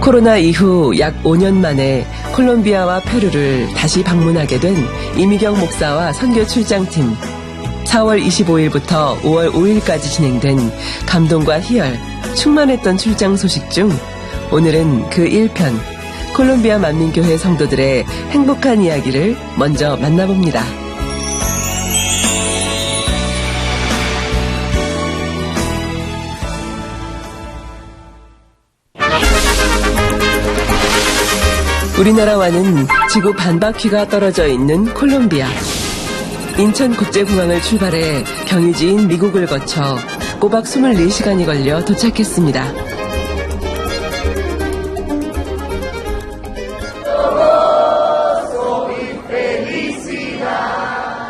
코로나 이후 약 5년 만에 콜롬비아와 페루를 다시 방문하게 된 이미경 목사와 선교 출장팀. 4월 25일부터 5월 5일까지 진행된 감동과 희열, 충만했던 출장 소식 중 오늘은 그 1편, 콜롬비아 만민교회 성도들의 행복한 이야기를 먼저 만나봅니다. 우리나라와는 지구 반바퀴가 떨어져 있는 콜롬비아. 인천국제공항을 출발해 경유지인 미국을 거쳐 꼬박 24시간이 걸려 도착했습니다.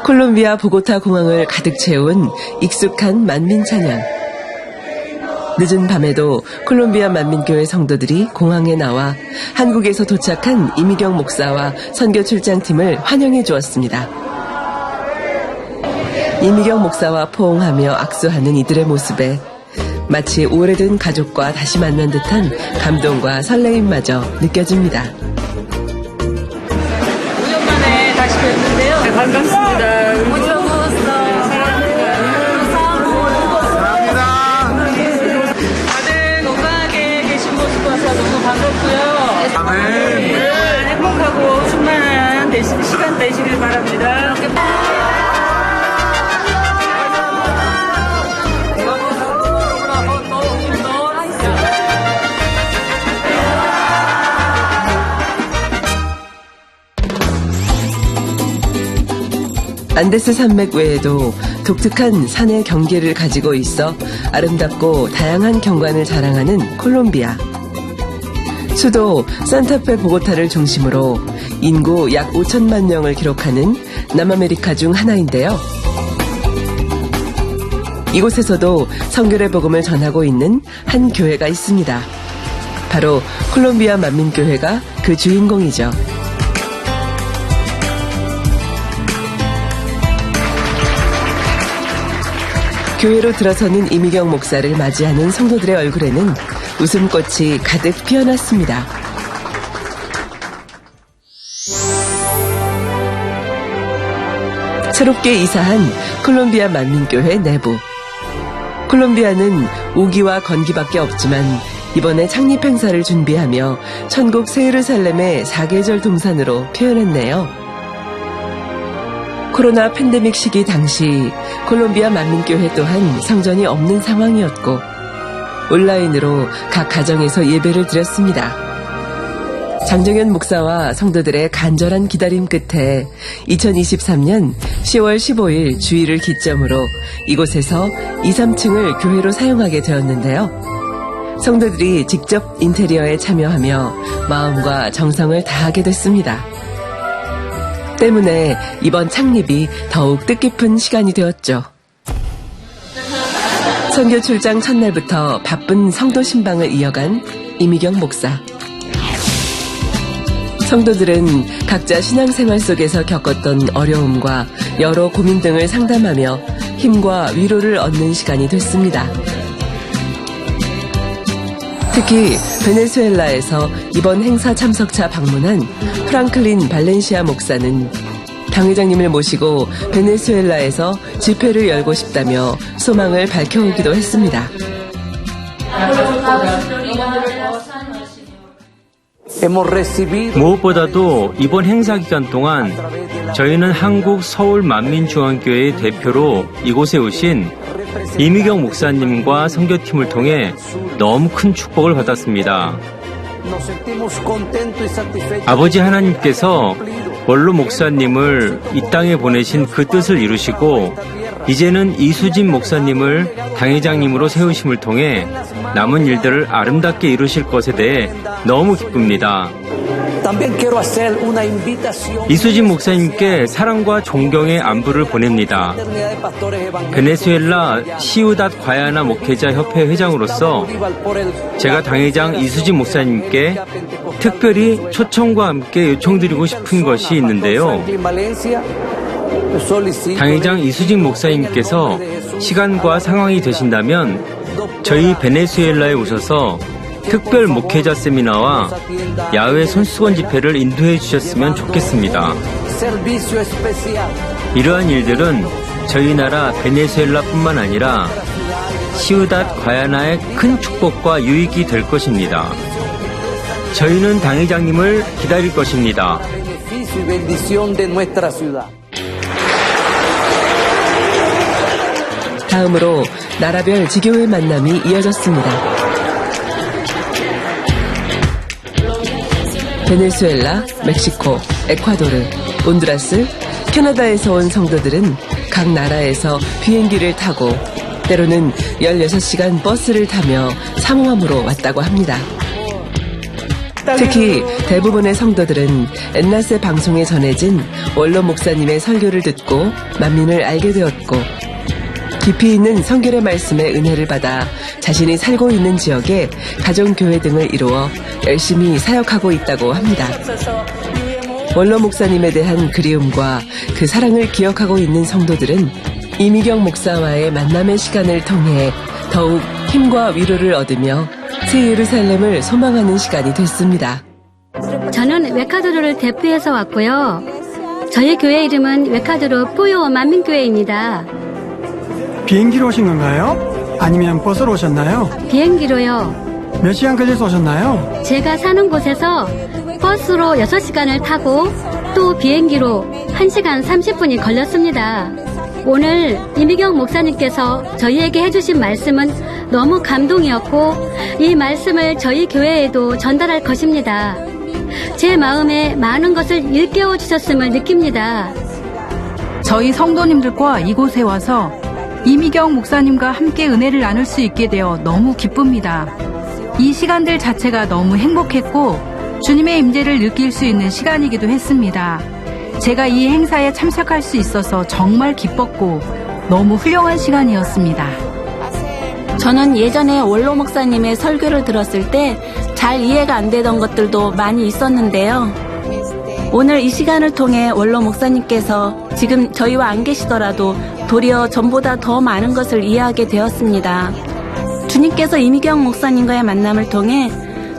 콜롬비아 보고타 공항을 가득 채운 익숙한 만민 찬양. 늦은 밤에도 콜롬비아 만민교회 성도들이 공항에 나와 한국에서 도착한 이미경 목사와 선교 출장팀을 환영해 주었습니다. 이미경 목사와 포옹하며 악수하는 이들의 모습에 마치 오래된 가족과 다시 만난 듯한 감동과 설레임마저 느껴집니다. 5년 만에 다시 뵙는데요. 네, 반갑습니다. 다들 건강하게 계신 모습 봐서 너무 반갑고요. 행복하고 충만한 시간 되시길 바랍니다. 안데스 산맥 외에도 독특한 산의 경계를 가지고 있어 아름답고 다양한 경관을 자랑하는 콜롬비아. 수도 산타페 보고타를 중심으로 인구 약 5천만 명을 기록하는 남아메리카 중 하나인데요. 이곳에서도 선교의 복음을 전하고 있는 한 교회가 있습니다. 바로 콜롬비아 만민교회가 그 주인공이죠. 교회로 들어서는 이미경 목사를 맞이하는 성도들의 얼굴에는 웃음꽃이 가득 피어났습니다. 새롭게 이사한 콜롬비아 만민교회 내부. 콜롬비아는 우기와 건기밖에 없지만 이번에 창립 행사를 준비하며 천국 세예루살렘의 사계절 동산으로 표현했네요. 코로나 팬데믹 시기 당시 콜롬비아 만민교회 또한 성전이 없는 상황이었고 온라인으로 각 가정에서 예배를 드렸습니다. 장정현 목사와 성도들의 간절한 기다림 끝에 2023년 10월 15일 주일을 기점으로 이곳에서 2, 3층을 교회로 사용하게 되었는데요. 성도들이 직접 인테리어에 참여하며 마음과 정성을 다하게 됐습니다. 때문에 이번 창립이 더욱 뜻깊은 시간이 되었죠. 선교 출장 첫날부터 바쁜 성도 신방을 이어간 이미경 목사. 성도들은 각자 신앙생활 속에서 겪었던 어려움과 여러 고민 등을 상담하며 힘과 위로를 얻는 시간이 됐습니다. 특히 베네수엘라에서 이번 행사 참석차 방문한 프랑클린 발렌시아 목사는 당회장님을 모시고 베네수엘라에서 집회를 열고 싶다며 소망을 밝혀오기도 했습니다. 무엇보다도 이번 행사 기간 동안 저희는 한국 서울 만민중앙교회 대표로 이곳에 오신 이미경 목사님과 선교팀을 통해 너무 큰 축복을 받았습니다. 아버지 하나님께서 원로 목사님을 이 땅에 보내신 그 뜻을 이루시고 이제는 이수진 목사님을 당회장님으로 세우심을 통해 남은 일들을 아름답게 이루실 것에 대해 너무 기쁩니다. 이수진 목사님께 사랑과 존경의 안부를 보냅니다. 베네수엘라 시우닷 과야나 목회자 협회 회장으로서 제가 당회장 이수진 목사님께 특별히 초청과 함께 요청드리고 싶은 것이 있는데요. 당회장 이수진 목사님께서 시간과 상황이 되신다면 저희 베네수엘라에 오셔서 특별 목회자 세미나와 야외 손수건 집회를 인도해 주셨으면 좋겠습니다. 이러한 일들은 저희 나라 베네수엘라뿐만 아니라 시우닷 과야나의 큰 축복과 유익이 될 것입니다. 저희는 당회장님을 기다릴 것입니다. 다음으로 나라별 지교회 만남이 이어졌습니다. 베네수엘라, 멕시코, 에콰도르, 온두라스, 캐나다에서 온 성도들은 각 나라에서 비행기를 타고 때로는 16시간 버스를 타며 사모함으로 왔다고 합니다. 특히 대부분의 성도들은 엔라세 방송에 전해진 원로 목사님의 설교를 듣고 만민을 알게 되었고 깊이 있는 성결의 말씀의 은혜를 받아 자신이 살고 있는 지역에 가정교회 등을 이루어 열심히 사역하고 있다고 합니다. 원로 목사님에 대한 그리움과 그 사랑을 기억하고 있는 성도들은 이미경 목사와의 만남의 시간을 통해 더욱 힘과 위로를 얻으며 새 예루살렘을 소망하는 시간이 됐습니다. 저는 웨카도르를 대표해서 왔고요. 저희 교회 이름은 웨카도르 뿌요 만민교회입니다. 비행기로 오신 건가요? 아니면 버스로 오셨나요? 비행기로요. 몇 시간 걸려서 오셨나요? 제가 사는 곳에서 버스로 6시간을 타고 또 비행기로 1시간 30분이 걸렸습니다. 오늘 이미경 목사님께서 저희에게 해주신 말씀은 너무 감동이었고 이 말씀을 저희 교회에도 전달할 것입니다. 제 마음에 많은 것을 일깨워 주셨음을 느낍니다. 저희 성도님들과 이곳에 와서 이미경 목사님과 함께 은혜를 나눌 수 있게 되어 너무 기쁩니다. 이 시간들 자체가 너무 행복했고 주님의 임재를 느낄 수 있는 시간이기도 했습니다. 제가 이 행사에 참석할 수 있어서 정말 기뻤고 너무 훌륭한 시간이었습니다. 저는 예전에 원로 목사님의 설교를 들었을 때 잘 이해가 안 되던 것들도 많이 있었는데요. 오늘 이 시간을 통해 원로 목사님께서 지금 저희와 안 계시더라도 도리어 전보다 더 많은 것을 이해하게 되었습니다. 주님께서 이미경 목사님과의 만남을 통해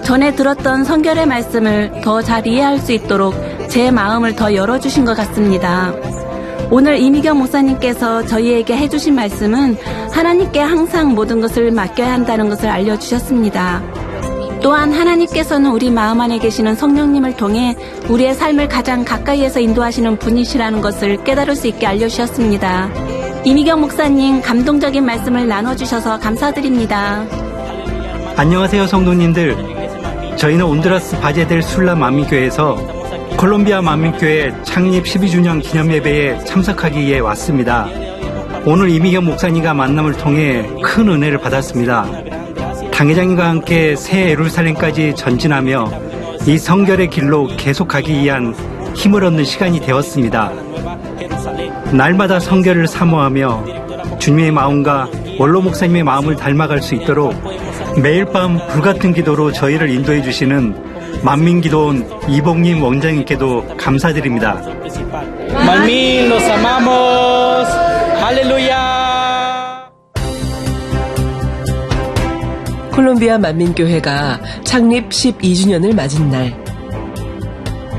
전에 들었던 성결의 말씀을 더 잘 이해할 수 있도록 제 마음을 더 열어주신 것 같습니다. 오늘 이미경 목사님께서 저희에게 해주신 말씀은 하나님께 항상 모든 것을 맡겨야 한다는 것을 알려주셨습니다. 또한 하나님께서는 우리 마음 안에 계시는 성령님을 통해 우리의 삶을 가장 가까이에서 인도하시는 분이시라는 것을 깨달을 수 있게 알려주셨습니다. 이미경 목사님 감동적인 말씀을 나눠주셔서 감사드립니다. 안녕하세요 성도님들. 저희는 온두라스 바제델 술라 만민교회에서 콜롬비아 만민교회 창립 12주년 기념예배에 참석하기 위해 왔습니다. 오늘 이미경 목사님과 만남을 통해 큰 은혜를 받았습니다. 당회장님과 함께 새 예루살렘까지 전진하며 이 성결의 길로 계속 가기 위한 힘을 얻는 시간이 되었습니다. 날마다 성결을 사모하며 주님의 마음과 원로 목사님의 마음을 닮아갈 수 있도록 매일 밤 불같은 기도로 저희를 인도해 주시는 만민기도원 이복님 원장님께도 감사드립니다. 만민, los amamos. 할렐루야. 콜롬비아 만민교회가 창립 12주년을 맞은 날.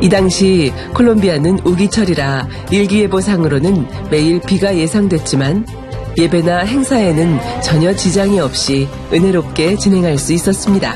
이 당시 콜롬비아는 우기철이라 일기예보상으로는 매일 비가 예상됐지만 예배나 행사에는 전혀 지장이 없이 은혜롭게 진행할 수 있었습니다.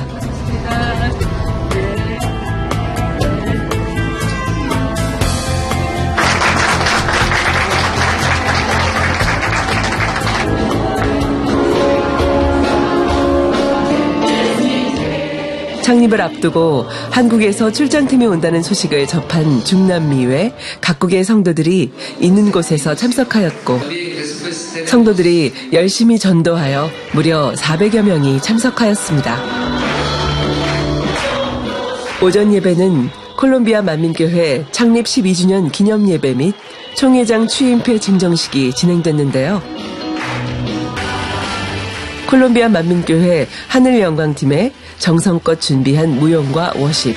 창립을 앞두고 한국에서 출장팀이 온다는 소식을 접한 중남미 외 각국의 성도들이 있는 곳에서 참석하였고 성도들이 열심히 전도하여 무려 400여 명이 참석하였습니다. 오전 예배는 콜롬비아 만민교회 창립 12주년 기념예배 및 총회장 취임패 증정식이 진행됐는데요. 콜롬비아 만민교회 하늘영광팀의 정성껏 준비한 무용과 워십,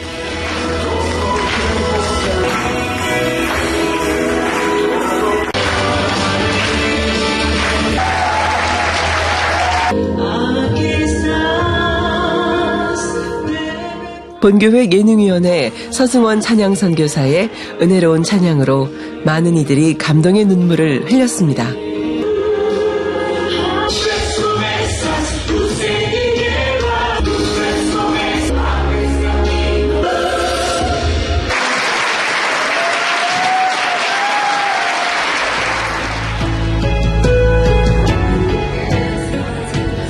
본교회 예능위원회 서승원 찬양선교사의 은혜로운 찬양으로 많은 이들이 감동의 눈물을 흘렸습니다.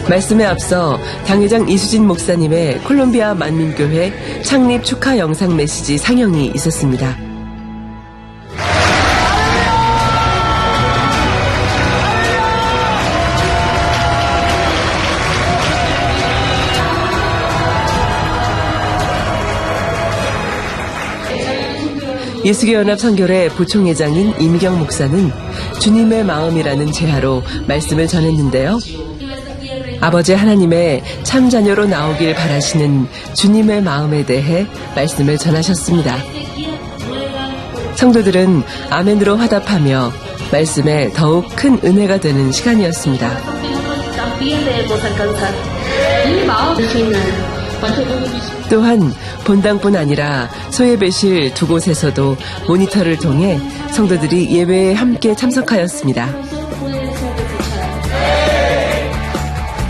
말씀에 앞서 당회장 이수진 목사님의 콜롬비아 만민교회 창립 축하 영상 메시지 상영이 있었습니다. 예수교연합 선교회 부총회장인 이미경 목사는 주님의 마음이라는 제하로 말씀을 전했는데요. 아버지 하나님의 참자녀로 나오길 바라시는 주님의 마음에 대해 말씀을 전하셨습니다. 성도들은 아멘으로 화답하며 말씀에 더욱 큰 은혜가 되는 시간이었습니다. 또한 본당뿐 아니라 소예배실 두 곳에서도 모니터를 통해 성도들이 예배에 함께 참석하였습니다.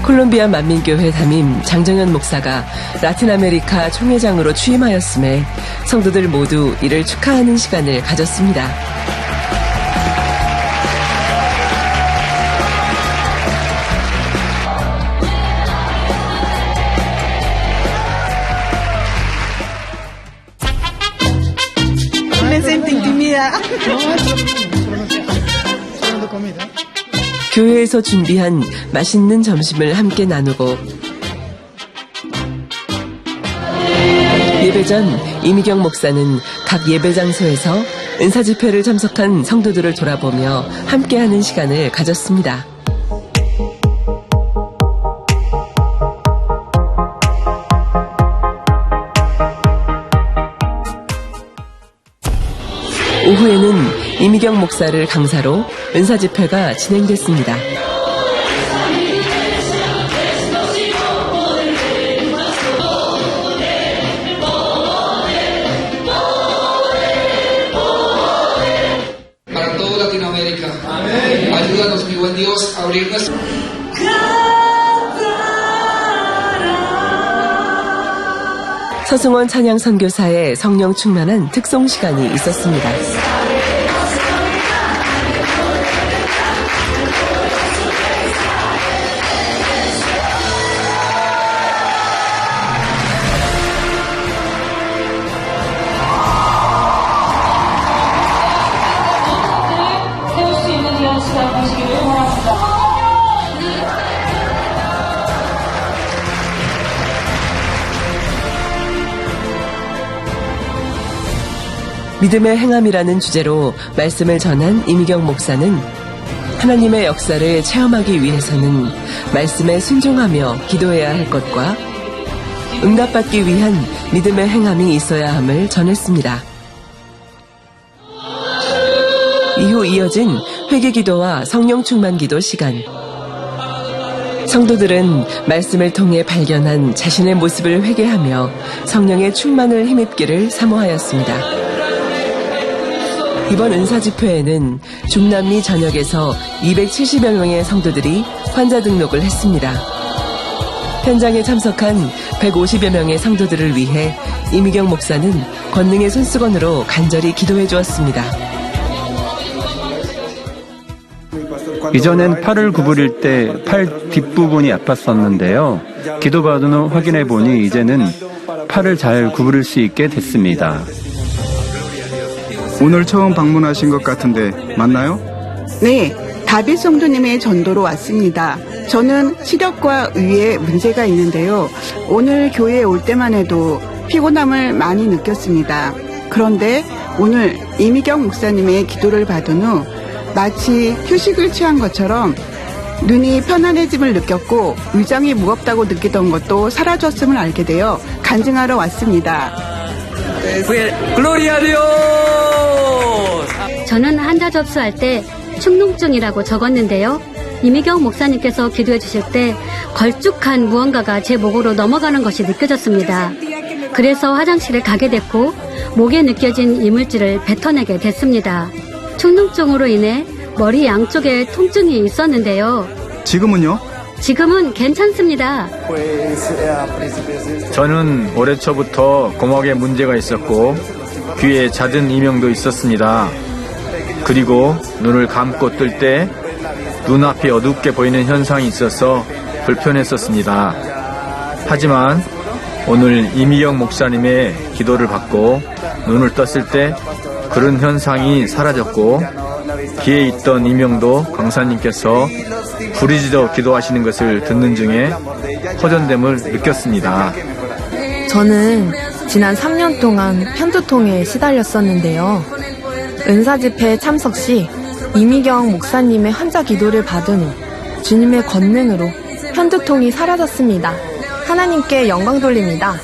콜롬비아 만민교회 담임 장정현 목사가 라틴아메리카 총회장으로 취임하였음에 성도들 모두 이를 축하하는 시간을 가졌습니다. 교회에서 준비한 맛있는 점심을 함께 나누고 예배 전 이미경 목사는 각 예배 장소에서 은사 집회를 참석한 성도들을 돌아보며 함께하는 시간을 가졌습니다. 오후에는 이미경 목사를 강사로 은사 집회가 진행됐습니다. Para todo Latinoamérica. Ayúdanos, mi buen Dios, a abrir nuestro... 서승원 찬양 선교사의 성령 충만한 특송 시간이 있었습니다. 세울 수 있는 귀한 시간 되시기를 원합니다. 믿음의 행함이라는 주제로 말씀을 전한 이미경 목사는 하나님의 역사를 체험하기 위해서는 말씀에 순종하며 기도해야 할 것과 응답받기 위한 믿음의 행함이 있어야 함을 전했습니다. 이후 이어진 회개기도와 성령 충만 기도 시간. 성도들은 말씀을 통해 발견한 자신의 모습을 회개하며 성령의 충만을 힘입기를 사모하였습니다. 이번 은사 집회에는 중남미 전역에서 270여 명의 성도들이 환자 등록을 했습니다. 현장에 참석한 150여 명의 성도들을 위해 이미경 목사는 권능의 손수건으로 간절히 기도해 주었습니다. 이전엔 팔을 구부릴 때 팔 뒷부분이 아팠었는데요. 기도받은 후 확인해 보니 이제는 팔을 잘 구부릴 수 있게 됐습니다. 오늘 처음 방문하신 것 같은데 맞나요? 네, 다빗 성도님의 전도로 왔습니다. 저는 시력과 의에 문제가 있는데요. 오늘 교회에 올 때만 해도 피곤함을 많이 느꼈습니다. 그런데 오늘 이미경 목사님의 기도를 받은 후 마치 휴식을 취한 것처럼 눈이 편안해짐을 느꼈고 위장이 무겁다고 느끼던 것도 사라졌음을 알게 되어 간증하러 왔습니다. 글로리아 디오스! 저는 환자 접수할 때 축농증이라고 적었는데요. 이미경 목사님께서 기도해 주실 때 걸쭉한 무언가가 제 목으로 넘어가는 것이 느껴졌습니다. 그래서 화장실을 가게 됐고 목에 느껴진 이물질을 뱉어내게 됐습니다. 충농증으로 인해 머리 양쪽에 통증이 있었는데요. 지금은요? 지금은 괜찮습니다. 저는 올해 초부터 고막에 문제가 있었고 귀에 잦은 이명도 있었습니다. 그리고 눈을 감고 뜰 때 눈앞이 어둡게 보이는 현상이 있어서 불편했었습니다. 하지만 오늘 이미경 목사님의 기도를 받고 눈을 떴을 때 그런 현상이 사라졌고 귀에 있던 이명도 강사님께서 부르짖어 기도하시는 것을 듣는 중에 호전됨을 느꼈습니다. 저는 지난 3년 동안 편두통에 시달렸었는데요. 은사 집회에 참석 시 이미경 목사님의 환자 기도를 받은 후 주님의 권능으로 편두통이 사라졌습니다. 하나님께 영광 돌립니다.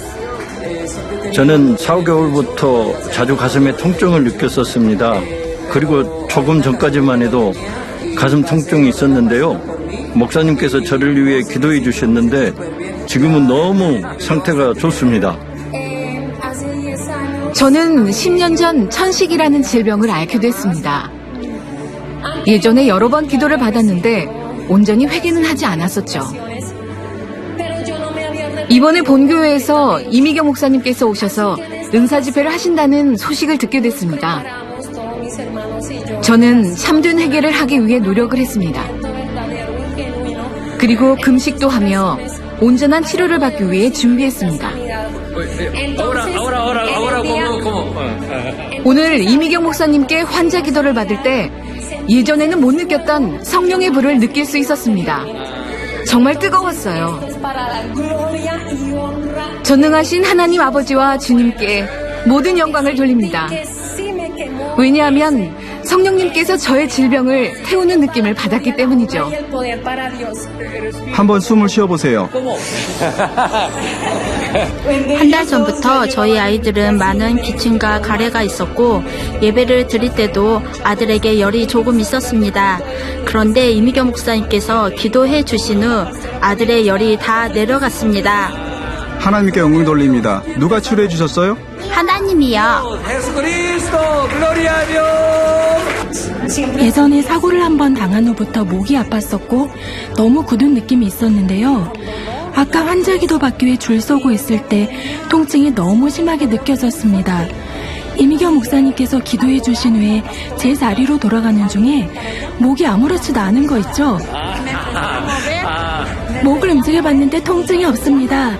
저는 4, 5개월부터 자주 가슴에 통증을 느꼈었습니다. 그리고 조금 전까지만 해도 가슴 통증이 있었는데요. 목사님께서 저를 위해 기도해 주셨는데 지금은 너무 상태가 좋습니다. 저는 10년 전 천식이라는 질병을 앓게 됐습니다. 예전에 여러 번 기도를 받았는데 온전히 회개는 하지 않았었죠. 이번에 본교회에서 이미경 목사님께서 오셔서 은사 집회를 하신다는 소식을 듣게 됐습니다. 저는 참된 회개를 하기 위해 노력을 했습니다. 그리고 금식도 하며 온전한 치료를 받기 위해 준비했습니다. 오늘 이미경 목사님께 환자 기도를 받을 때 예전에는 못 느꼈던 성령의 불을 느낄 수 있었습니다. 정말 뜨거웠어요. 전능하신 하나님 아버지와 주님께 모든 영광을 돌립니다. 왜냐하면 성령님께서 저의 질병을 태우는 느낌을 받았기 때문이죠. 한번 숨을 쉬어보세요. 한 달 전부터 저희 아이들은 많은 기침과 가래가 있었고 예배를 드릴 때도 아들에게 열이 조금 있었습니다. 그런데 이미경 목사님께서 기도해 주신 후 아들의 열이 다 내려갔습니다. 하나님께 영광 돌립니다. 누가 치료해 주셨어요? 하나님이요. 예전에 사고를 한번 당한 후부터 목이 아팠었고 너무 굳은 느낌이 있었는데요. 아까 환자 기도 받기 위해 줄 서고 있을 때 통증이 너무 심하게 느껴졌습니다. 이미경 목사님께서 기도해 주신 후에 제 자리로 돌아가는 중에 목이 아무렇지도 않은 거 있죠? 목을 움직여봤는데 통증이 없습니다.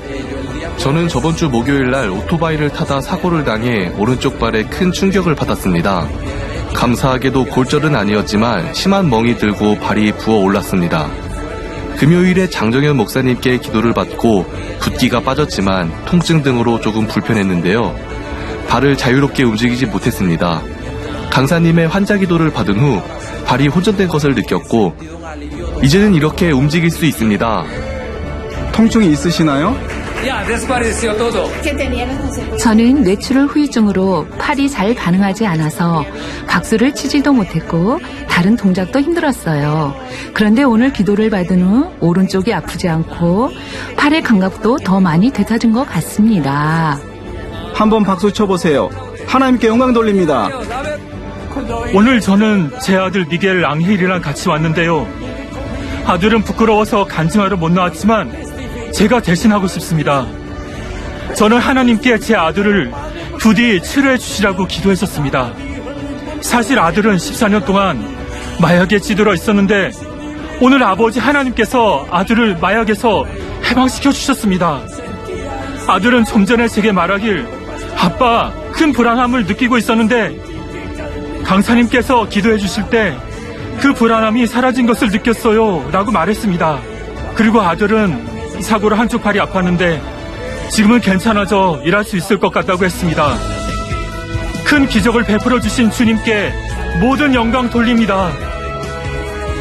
저는 저번 주 목요일 날 오토바이를 타다 사고를 당해 오른쪽 발에 큰 충격을 받았습니다. 감사하게도 골절은 아니었지만 심한 멍이 들고 발이 부어 올랐습니다. 금요일에 장정현 목사님께 기도를 받고 붓기가 빠졌지만 통증 등으로 조금 불편했는데요. 발을 자유롭게 움직이지 못했습니다. 강사님의 환자 기도를 받은 후 발이 호전된 것을 느꼈고 이제는 이렇게 움직일 수 있습니다. 통증이 있으시나요? 저는 뇌출혈 후유증으로 팔이 잘 반응하지 않아서 박수를 치지도 못했고 다른 동작도 힘들었어요. 그런데 오늘 기도를 받은 후 오른쪽이 아프지 않고 팔의 감각도 더 많이 되찾은 것 같습니다. 한번 박수 쳐보세요. 하나님께 영광 돌립니다. 오늘 저는 제 아들 미겔 앙헬이랑 같이 왔는데요. 아들은 부끄러워서 간증하러 못 나왔지만 제가 대신하고 싶습니다. 저는 하나님께 제 아들을 부디 치료해 주시라고 기도했었습니다. 사실 아들은 14년 동안 마약에 찌들어 있었는데 오늘 아버지 하나님께서 아들을 마약에서 해방시켜 주셨습니다. 아들은 좀 전에 제게 말하길 아빠 큰 불안함을 느끼고 있었는데 강사님께서 기도해 주실 때 그 불안함이 사라진 것을 느꼈어요 라고 말했습니다. 그리고 아들은 사고로 한쪽 팔이 아팠는데 지금은 괜찮아져 일할 수 있을 것 같다고 했습니다. 큰 기적을 베풀어 주신 주님께 모든 영광 돌립니다.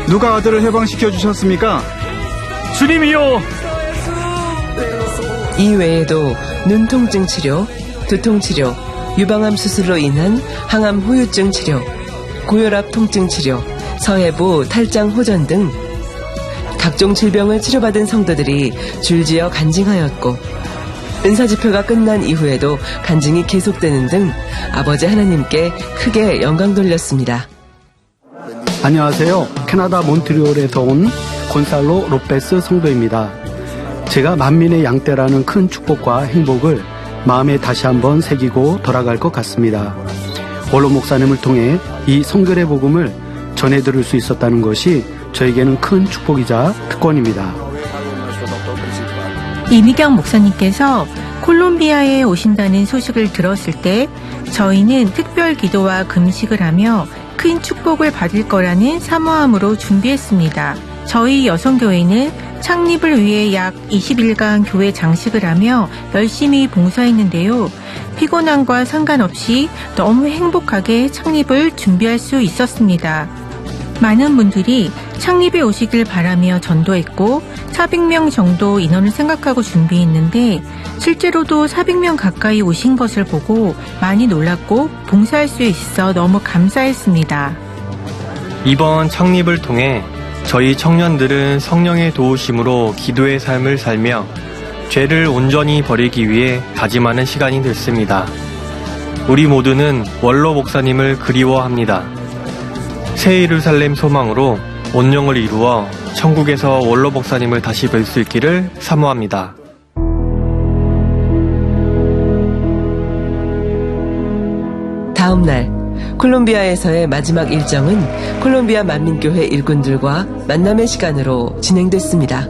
누가 아들을 해방시켜 주셨습니까? 주님이요. 이 외에도 눈통증 치료, 두통 치료, 유방암 수술로 인한 항암 후유증 치료, 고혈압 통증 치료, 서해부 탈장 호전 등 각종 질병을 치료받은 성도들이 줄지어 간증하였고 은사 집회가 끝난 이후에도 간증이 계속되는 등 아버지 하나님께 크게 영광 돌렸습니다. 안녕하세요. 캐나다 몬트리올에서 온 곤살로 로페스 성도입니다. 제가 만민의 양떼라는 큰 축복과 행복을 마음에 다시 한번 새기고 돌아갈 것 같습니다. 원로 목사님을 통해 이 성결의 복음을 전해 들을 수 있었다는 것이 저에게는 큰 축복이자 특권입니다. 이미경 목사님께서 콜롬비아에 오신다는 소식을 들었을 때 저희는 특별 기도와 금식을 하며 큰 축복을 받을 거라는 사모함으로 준비했습니다. 저희 여성교회는 창립을 위해 약 20일간 교회 장식을 하며 열심히 봉사했는데요. 피곤함과 상관없이 너무 행복하게 창립을 준비할 수 있었습니다. 많은 분들이 창립에 오시길 바라며 전도했고 400명 정도 인원을 생각하고 준비했는데 실제로도 400명 가까이 오신 것을 보고 많이 놀랐고 봉사할 수 있어 너무 감사했습니다. 이번 창립을 통해 저희 청년들은 성령의 도우심으로 기도의 삶을 살며 죄를 온전히 버리기 위해 다짐하는 시간이 됐습니다. 우리 모두는 원로 목사님을 그리워합니다. 새 예루살렘 소망으로 온영을 이루어 천국에서 원로 목사님을 다시 뵐 수 있기를 사모합니다. 다음 날 콜롬비아에서의 마지막 일정은 콜롬비아 만민교회 일꾼들과 만남의 시간으로 진행됐습니다.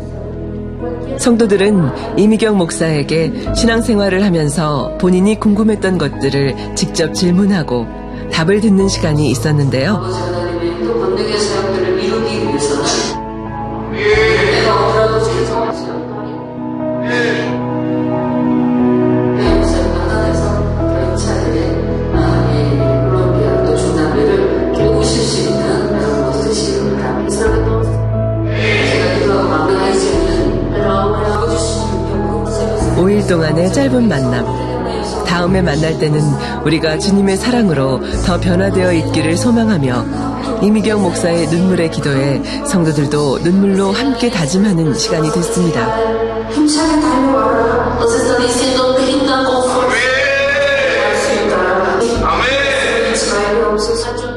성도들은 이미경 목사에게 신앙생활을 하면서 본인이 궁금했던 것들을 직접 질문하고 답을 듣는 시간이 있었는데요. 권능의 사역들을 이루기 위해서는 내가 어디라도 죄송하지 도우실 수 있는 그런 것을 지금을 하고 제가 기도하고 만나할 수 있는 아버지 주님 5일 동안의 짧은 만남. 다음에 만날 때는 우리가 주님의 사랑으로 더 변화되어 있기를 소망하며 이미경 목사의 눈물의 기도에 성도들도 눈물로 함께 다짐하는 시간이 됐습니다. 힘차게 달려와라. 어제서 네 생각 그린다고 아멘. 이스라엘의 없어서 좀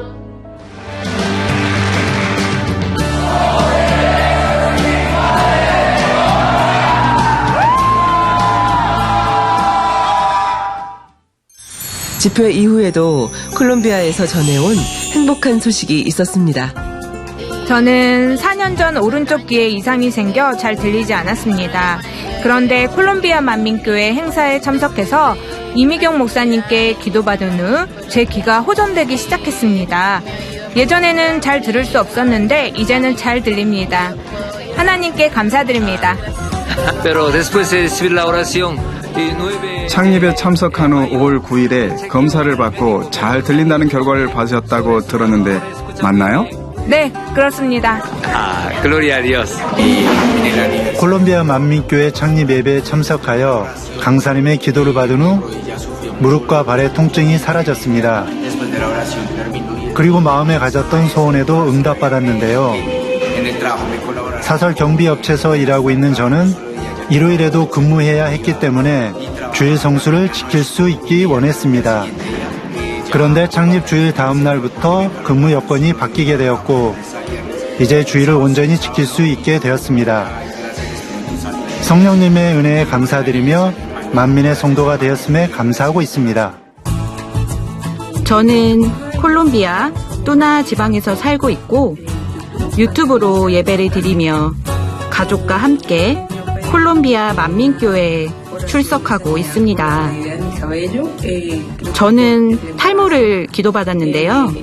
집회 이후에도 콜롬비아에서 전해온 행복한 소식이 있었습니다. 저는 4년 전 오른쪽 귀에 이상이 생겨 잘 들리지 않았습니다. 그런데 콜롬비아 만민교회 행사에 참석해서 이미경 목사님께 기도받은 후 제 귀가 호전되기 시작했습니다. 예전에는 잘 들을 수 없었는데 이제는 잘 들립니다. 하나님께 감사드립니다. 창립에 참석한 후 5월 9일에 검사를 받고 잘 들린다는 결과를 받으셨다고 들었는데 맞나요? 네, 그렇습니다. 글로리아 디오스. 콜롬비아 만민교회 창립 예배에 참석하여 강사님의 기도를 받은 후 무릎과 발의 통증이 사라졌습니다. 그리고 마음에 가졌던 소원에도 응답받았는데요. 사설 경비업체에서 일하고 있는 저는 일요일에도 근무해야 했기 때문에 주일 성수를 지킬 수 있기 원했습니다. 그런데 창립 주일 다음 날부터 근무 여건이 바뀌게 되었고 이제 주일을 온전히 지킬 수 있게 되었습니다. 성령님의 은혜에 감사드리며 만민의 성도가 되었음에 감사하고 있습니다. 저는 콜롬비아 또나 지방에서 살고 있고 유튜브로 예배를 드리며 가족과 함께 콜롬비아 만민교회에 출석하고 있습니다. 저는 탈모를 기도받았는데요.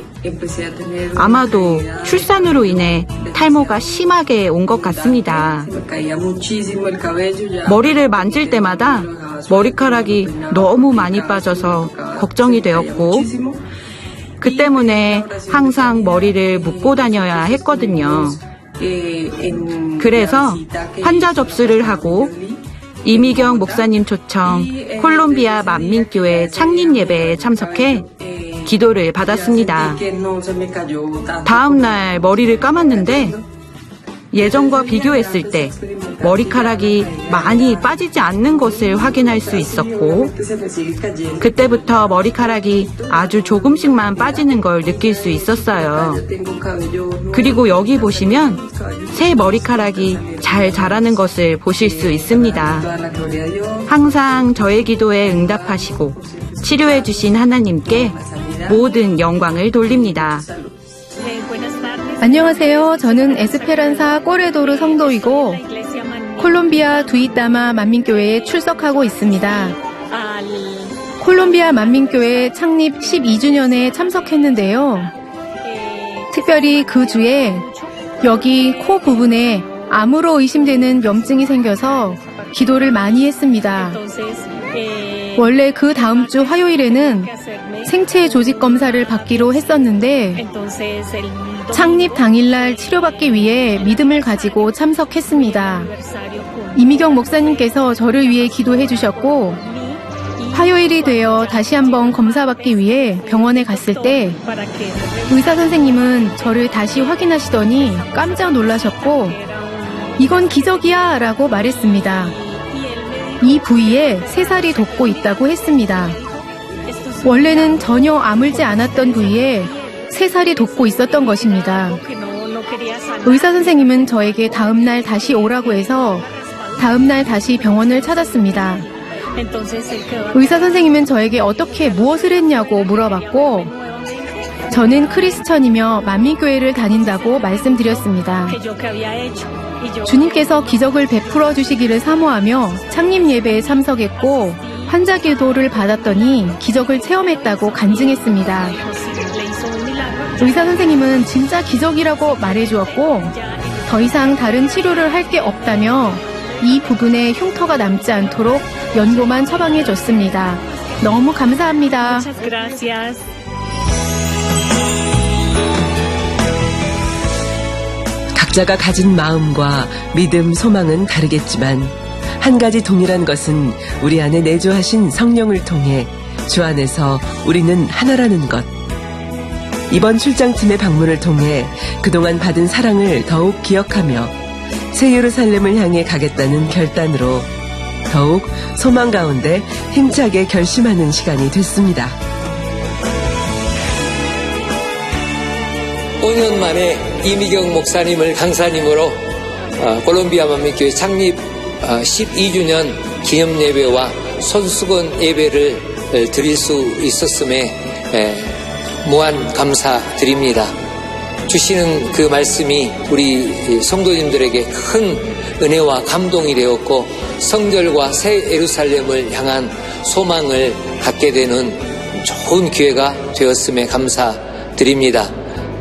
아마도 출산으로 인해 탈모가 심하게 온 것 같습니다. 머리를 만질 때마다 머리카락이 너무 많이 빠져서 걱정이 되었고 그 때문에 항상 머리를 묶고 다녀야 했거든요. 그래서 환자 접수를 하고 이미경 목사님 초청 콜롬비아 만민교회 창립 예배에 참석해 기도를 받았습니다. 다음 날 머리를 감았는데 예전과 비교했을 때 머리카락이 많이 빠지지 않는 것을 확인할 수 있었고, 그때부터 머리카락이 아주 조금씩만 빠지는 걸 느낄 수 있었어요. 그리고 여기 보시면 새 머리카락이 잘 자라는 것을 보실 수 있습니다. 항상 저의 기도에 응답하시고 치료해 주신 하나님께 모든 영광을 돌립니다. 안녕하세요. 저는 에스페란사 꼬레도르 성도이고 콜롬비아 두이따마 만민교회에 출석하고 있습니다. 콜롬비아 만민교회 창립 12주년에 참석했는데요. 특별히 그 주에 여기 코 부분에 암으로 의심되는 염증이 생겨서 기도를 많이 했습니다. 원래 그 다음 주 화요일에는 생체 조직 검사를 받기로 했었는데 창립 당일날 치료받기 위해 믿음을 가지고 참석했습니다. 이미경 목사님께서 저를 위해 기도해 주셨고 화요일이 되어 다시 한번 검사받기 위해 병원에 갔을 때 의사 선생님은 저를 다시 확인하시더니 깜짝 놀라셨고 이건 기적이야 라고 말했습니다. 이 부위에 새살이 돋고 있다고 했습니다. 원래는 전혀 아물지 않았던 부위에 새살이 돋고 있었던 것입니다. 의사 선생님은 저에게 다음날 다시 오라고 해서 다음날 다시 병원을 찾았습니다. 의사 선생님은 저에게 어떻게 무엇을 했냐고 물어봤고 저는 크리스천이며 만민교회를 다닌다고 말씀드렸습니다. 주님께서 기적을 베풀어 주시기를 사모하며 창립 예배에 참석했고 환자 기도를 받았더니 기적을 체험했다고 간증했습니다. 의사 선생님은 진짜 기적이라고 말해주었고 더 이상 다른 치료를 할 게 없다며 이 부분에 흉터가 남지 않도록 연고만 처방해줬습니다. 너무 감사합니다. 각자가 가진 마음과 믿음, 소망은 다르겠지만 한 가지 동일한 것은 우리 안에 내주하신 성령을 통해 주 안에서 우리는 하나라는 것. 이번 출장팀의 방문을 통해 그동안 받은 사랑을 더욱 기억하며 새 예루살렘을 향해 가겠다는 결단으로 더욱 소망 가운데 힘차게 결심하는 시간이 됐습니다. 5년 만에 이미경 목사님을 강사님으로 콜롬비아 만민교회 창립 12주년 기념 예배와 손수건 예배를 드릴 수 있었음에 무한 감사드립니다. 주시는 그 말씀이 우리 성도님들에게 큰 은혜와 감동이 되었고 성결과 새 예루살렘을 향한 소망을 갖게 되는 좋은 기회가 되었음에 감사드립니다.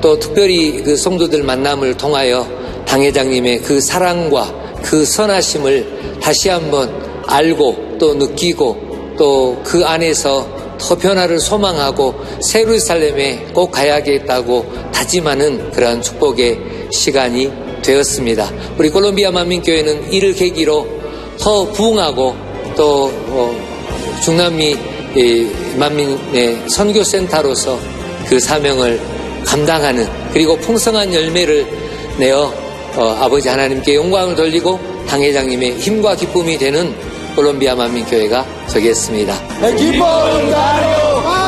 또 특별히 그 성도들 만남을 통하여 당회장님의 그 사랑과 그 선하심을 다시 한번 알고 또 느끼고 또 그 안에서 더 변화를 소망하고 새 예루살렘에 꼭 가야겠다고 다짐하는 그러한 축복의 시간이 되었습니다. 우리 콜롬비아 만민교회는 이를 계기로 더 부흥하고 또 중남미 만민의 선교센터로서 그 사명을 감당하는 그리고 풍성한 열매를 내어 아버지 하나님께 영광을 돌리고 당회장님의 힘과 기쁨이 되는 콜롬비아 만민교회가 되겠습니다. 기쁨 가요